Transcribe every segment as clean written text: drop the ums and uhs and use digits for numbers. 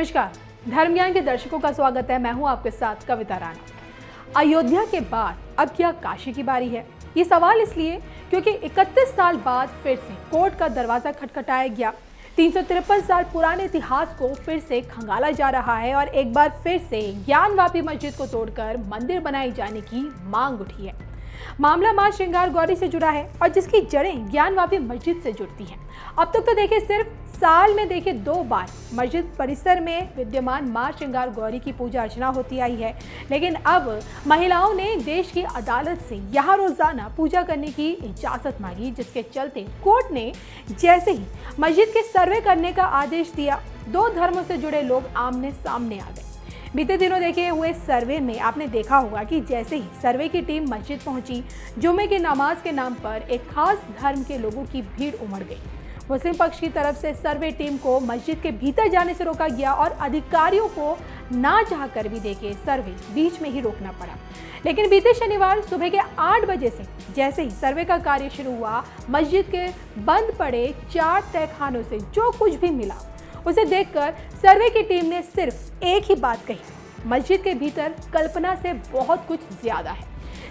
नमस्कार, धर्म ज्ञान के दर्शकों का स्वागत है। मैं हूं आपके साथ कविता राणा। अयोध्या के बाद अब क्या काशी की बारी है? ये सवाल इसलिए क्योंकि 31 साल बाद फिर से कोर्ट का दरवाजा खटखटाया गया। 353 साल पुराने इतिहास को फिर से खंगाला जा रहा है और एक बार फिर से ज्ञानवापी मस्जिद को तोड़कर मंदिर बनाए जाने की मांग उठी है। मामला मां श्रृंगार गौरी से जुड़ा है और जिसकी जड़ें ज्ञानवापी मस्जिद से जुड़ती हैं। अब तक तो देखिए सिर्फ साल में देखिए 2 बार मस्जिद परिसर में विद्यमान मां श्रृंगार गौरी की पूजा अर्चना होती आई है, लेकिन अब महिलाओं ने देश की अदालत से यहाँ रोजाना पूजा करने की इजाजत मांगी, जिसके चलते कोर्ट ने जैसे ही मस्जिद के सर्वे करने का आदेश दिया, 2 धर्मों से जुड़े लोग आमने सामने आ गए। बीते दिनों देखे हुए सर्वे में आपने देखा होगा कि जैसे ही सर्वे की टीम मस्जिद पहुंची, जुमे की नमाज के नाम पर एक खास धर्म के लोगों की भीड़ उमड़ गई। मुस्लिम पक्ष की तरफ से सर्वे टीम को मस्जिद के भीतर जाने से रोका गया और अधिकारियों को ना चाहकर भी देखे सर्वे बीच में ही रोकना पड़ा। लेकिन बीते शनिवार सुबह के 8 बजे से जैसे ही सर्वे का कार्य शुरू हुआ, मस्जिद के बंद पड़े 4 तहखानों से जो कुछ भी मिला उसे देखकर सर्वे की टीम ने सिर्फ एक ही बात कही, मस्जिद के भीतर कल्पना से बहुत कुछ ज्यादा है।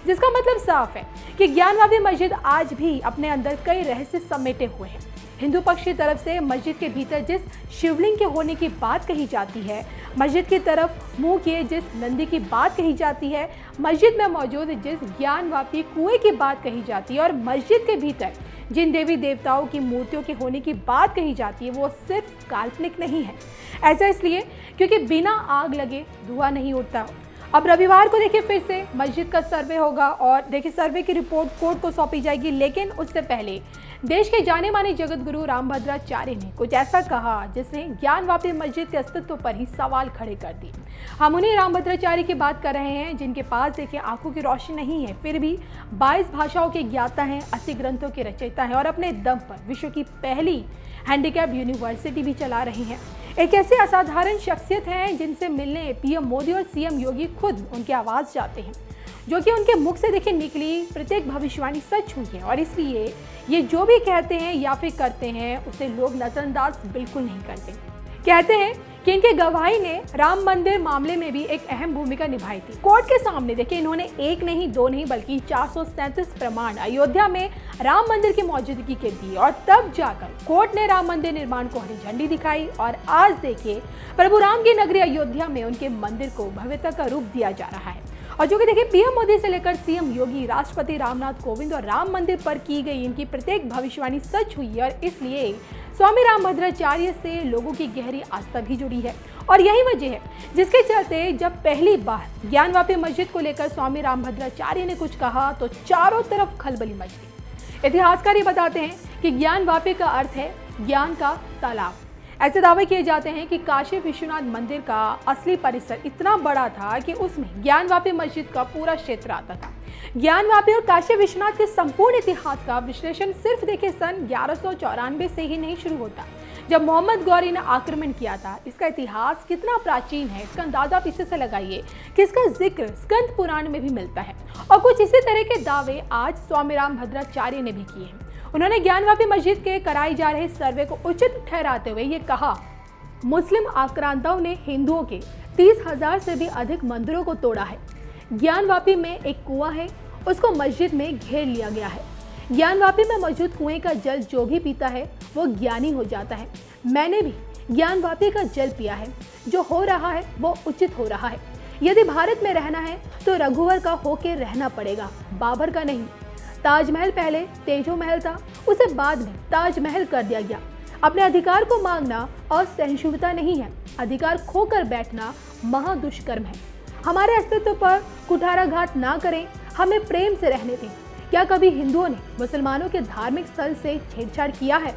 जिसका मतलब साफ है कि ज्ञानवापी मस्जिद आज भी अपने अंदर कई रहस्य समेटे हुए हैं। हिंदू पक्ष की तरफ से मस्जिद के भीतर जिस शिवलिंग के होने की बात कही जाती है, मस्जिद की तरफ मुंह किए जिस नंदी की बात कही जाती है, मस्जिद में मौजूद जिस ज्ञानवापी कुएं की बात कही जाती है और मस्जिद के भीतर जिन देवी देवताओं की मूर्तियों के होने की बात कही जाती है, वो सिर्फ काल्पनिक नहीं है। ऐसा इसलिए क्योंकि बिना आग लगे धुआं नहीं उठता। अब रविवार को देखिए फिर से मस्जिद का सर्वे होगा और देखिए सर्वे की रिपोर्ट कोर्ट को सौंपी जाएगी, लेकिन उससे पहले देश के जाने माने जगत गुरु रामभद्राचार्य ने कुछ ऐसा कहा जिसने ज्ञानवापी मस्जिद के अस्तित्व पर ही सवाल खड़े कर दिए। हम उन्हीं रामभद्राचार्य की बात कर रहे हैं जिनके पास देखिए आंखों की रोशनी नहीं है, फिर भी 22 भाषाओं के ज्ञाता हैं, 80 ग्रंथों के रचयिता हैं और अपने दम पर विश्व की पहली हैंडीकैप यूनिवर्सिटी भी चला रहे हैं। एक ऐसी असाधारण शख्सियत हैं जिनसे मिलने पीएम मोदी और सीएम योगी खुद उनकी आवाज़ चाहते हैं, जो कि उनके मुख से देखिए निकली प्रत्येक भविष्यवाणी सच हुई है और इसलिए ये जो भी कहते हैं या फिर करते हैं उसे लोग नजरअंदाज बिल्कुल नहीं करते। कहते हैं कि इनके गवाही ने राम मंदिर मामले में भी एक अहम भूमिका निभाई थी। कोर्ट के सामने देखिए इन्होंने 1 नहीं 2 नहीं बल्कि 437 प्रमाण अयोध्या में राम मंदिर की मौजूदगी के दिए और तब जाकर कोर्ट ने राम मंदिर निर्माण को हरी झंडी दिखाई और आज देखिए प्रभु राम की नगरी अयोध्या में उनके मंदिर को भव्यता का रूप दिया जा रहा है। और जो कि देखिए पीएम मोदी से लेकर सीएम योगी, राष्ट्रपति रामनाथ कोविंद और राम मंदिर पर की गई इनकी प्रत्येक भविष्यवाणी सच हुई है और इसलिए स्वामी रामभद्राचार्य से लोगों की गहरी आस्था भी जुड़ी है। और यही वजह है जिसके चलते जब पहली बार ज्ञानवापी मस्जिद को लेकर स्वामी रामभद्राचार्य ने कुछ कहा तो चारों तरफ खलबली मच गई। इतिहासकार ये बताते हैं कि ज्ञानवापी का अर्थ है ज्ञान का तालाब। ऐसे दावे किए जाते हैं कि काशी विश्वनाथ मंदिर का असली परिसर इतना बड़ा था कि उसमें ज्ञानवापी मस्जिद का पूरा क्षेत्र आता था। ज्ञानवापी और काशी विश्वनाथ के संपूर्ण इतिहास का विश्लेषण सिर्फ देखिए सन 1194 से ही नहीं शुरू होता, जब मोहम्मद गौरी ने आक्रमण किया था। इसका इतिहास कितना प्राचीन है इसका अंदाजा आप इसी से लगाइए कि इसका जिक्र स्कंद पुराण में भी मिलता है। और कुछ इसी तरह के दावे आज स्वामी रामभद्राचार्य ने भी किए हैं। उन्होंने ज्ञानवापी मस्जिद के कराए जा रहे सर्वे को उचित ठहराते हुए ये कहा, मुस्लिम आक्रांताओं ने हिंदुओं के 30,000 से भी अधिक मंदिरों को तोड़ा है। ज्ञानवापी में एक कुआं है, उसको मस्जिद में घेर लिया गया है। ज्ञानवापी में मौजूद कुएं का जल जो भी पीता है वो ज्ञानी हो जाता है। मैंने भी ज्ञानवापी का जल पिया है। जो हो रहा है वो उचित हो रहा है। यदि भारत में रहना है तो रघुवर का होके रहना पड़ेगा, बाबर का नहीं। ताजमहल पहले तेजो महल था, उसे बाद में ताजमहल कर दिया गया। अपने अधिकार को मांगना असहिष्णुता नहीं है, अधिकार खोकर बैठना महादुष्कर्म है। हमारे अस्तित्व पर कुठाराघात ना करें, हमें प्रेम से रहने दें। क्या कभी हिंदुओं ने मुसलमानों के धार्मिक स्थल से छेड़छाड़ किया है?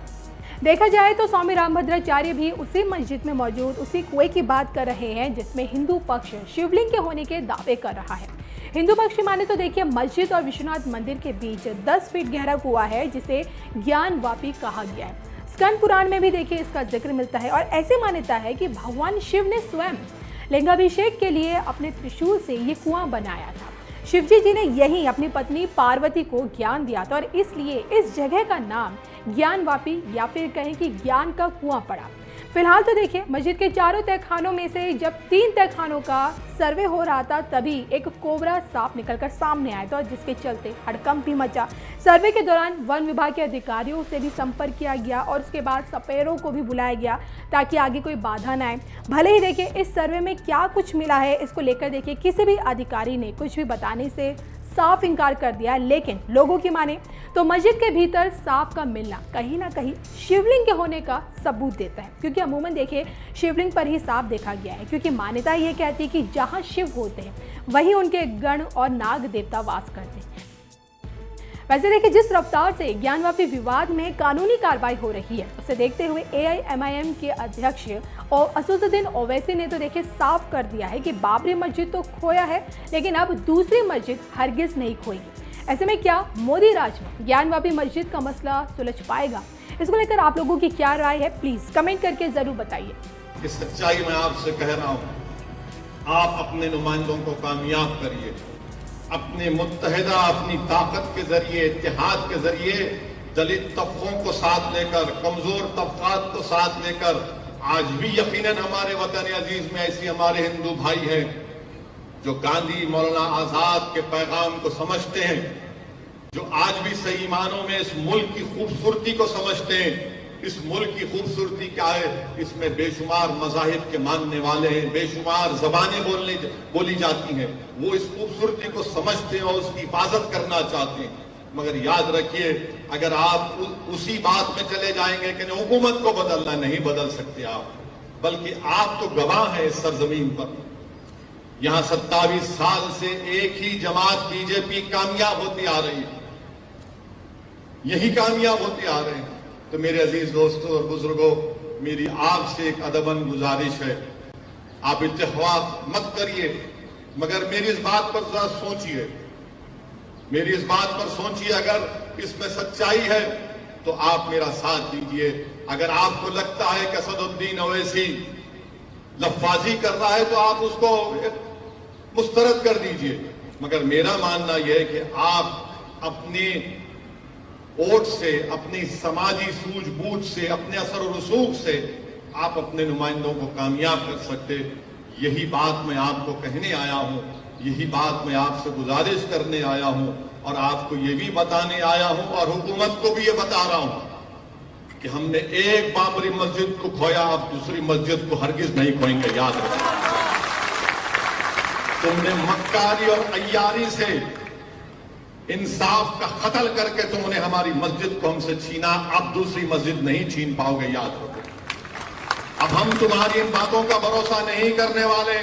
देखा जाए तो स्वामी रामभद्राचार्य भी उसी मस्जिद में मौजूद उसी कुएं की बात कर रहे हैं जिसमें हिंदू पक्ष शिवलिंग के होने के दावे कर रहा है। हिंदू पक्ष माने तो देखिए मस्जिद और विश्वनाथ मंदिर के बीच 10 फीट गहरा कुआं है जिसे ज्ञानवापी कहा गया है। स्कंद पुराण में भी देखिए इसका जिक्र मिलता है और ऐसे मान्यता है कि भगवान शिव ने स्वयं लिंगाभिषेक के लिए अपने त्रिशूल से ये कुआं बनाया था। शिवजी जी ने यही अपनी पत्नी पार्वती को ज्ञान दिया था और इसलिए इस जगह का नाम ज्ञानवापी या फिर कहें कि ज्ञान का कुआं पड़ा। फिलहाल तो देखिए, मस्जिद के चारों तहखानों में से जब 3 तहखानों का सर्वे हो रहा था तभी एक कोबरा सांप निकलकर सामने आया था, जिसके चलते हड़कंप भी मचा। सर्वे के दौरान वन विभाग के अधिकारियों से भी संपर्क किया गया और उसके बाद सपेरों को भी बुलाया गया ताकि आगे कोई बाधा ना आए। भले ही देखिए इस सर्वे में क्या कुछ मिला है, इसको लेकर देखिए किसी भी अधिकारी ने कुछ भी बताने से साफ इनकार कर दिया, लेकिन लोगों की माने तो मस्जिद के भीतर सांप का मिलना कहीं ना कहीं शिवलिंग के होने का सबूत देता है, क्योंकि अमूमन देखिए शिवलिंग पर ही सांप देखा गया है, क्योंकि मान्यता ये कहती है कि जहां शिव होते हैं वहीं उनके गण और नाग देवता वास करते हैं। वैसे देखिए, जिस रफ्तार से ज्ञानवापी विवाद में कानूनी कार्रवाई हो रही है, उसे देखते हुए AIMIM के अध्यक्ष और असदुद्दीन ओवैसी ने तो देखिए साफ कर दिया है कि बाबरी मस्जिद तो खोया है, लेकिन अब दूसरी मस्जिद हरगिज नहीं खोएगी। ऐसे में क्या मोदी राज में ज्ञानवापी मस्जिद का मसला सुलझ पाएगा? इसको लेकर आप लोगों की क्या राय है, प्लीज कमेंट करके जरूर बताइए। इस सच्चाई में आपसे कह रहा हूं, आप अपने नुमाइंदों को कामयाब करिए, अपने मुत्तहिदा, अपनी ताकत के जरिए, इत्तेहाद के जरिए दलित तबकों को साथ लेकर, कमजोर तबकात को साथ लेकर, आज भी यकीनन हमारे वतन अजीज में ऐसे हमारे हिंदू भाई हैं जो गांधी, मौलाना आजाद के पैगाम को समझते हैं, जो आज भी सही मानों में इस मुल्क की खूबसूरती को समझते हैं। इस मुल्क की खूबसूरती क्या है? इसमें बेशुमार मज़ाहिब के मानने वाले हैं, बेशुमार जबानें बोली जाती हैं। वो इस खूबसूरती को समझते हैं और उसकी हिफाजत करना चाहते हैं। मगर याद रखिए, अगर आप उसी बात में चले जाएंगे कि हुकूमत को बदलना, नहीं बदल सकते आप, बल्कि आप तो गवाह हैं इस सरजमीन पर। यहां 27 साल से एक ही जमात बीजेपी कामयाब होती आ रही है, यही कामयाब होते आ रहे हैं। तो मेरे अजीज दोस्तों और बुजुर्गों, मेरी आपसे एक अदबन गुजारिश है, आप इत्तेफाक मत करिए, मगर मेरी इस बात पर जरा सोचिए, मेरी इस बात पर सोचिए। अगर इसमें सच्चाई है तो आप मेरा साथ दीजिए। अगर आपको लगता है कि असदुद्दीन ओवैसी लफ्फाजी कर रहा है तो आप उसको मुस्तरद कर दीजिए। मगर मेरा मानना यह है कि आप अपने वोट से, अपनी समाजी सूझबूझ से, अपने असर और रसूख से आप अपने नुमाइंदों को कामयाब कर सकते। यही बात मैं आपको कहने आया हूं, यही बात मैं आपसे गुजारिश करने आया हूं और आपको ये भी बताने आया हूं और हुकूमत को भी ये बता रहा हूं कि हमने एक बाबरी मस्जिद को खोया, अब दूसरी मस्जिद को हरगिज नहीं खोएंगे। याद रखिए, तुमने मक्कारी और अय्यारी से इंसाफ का कत्ल करके तुमने हमारी मस्जिद को हमसे छीना, अब दूसरी मस्जिद नहीं छीन पाओगे। याद रखो, अब हम तुम्हारी इन बातों का भरोसा नहीं करने वाले।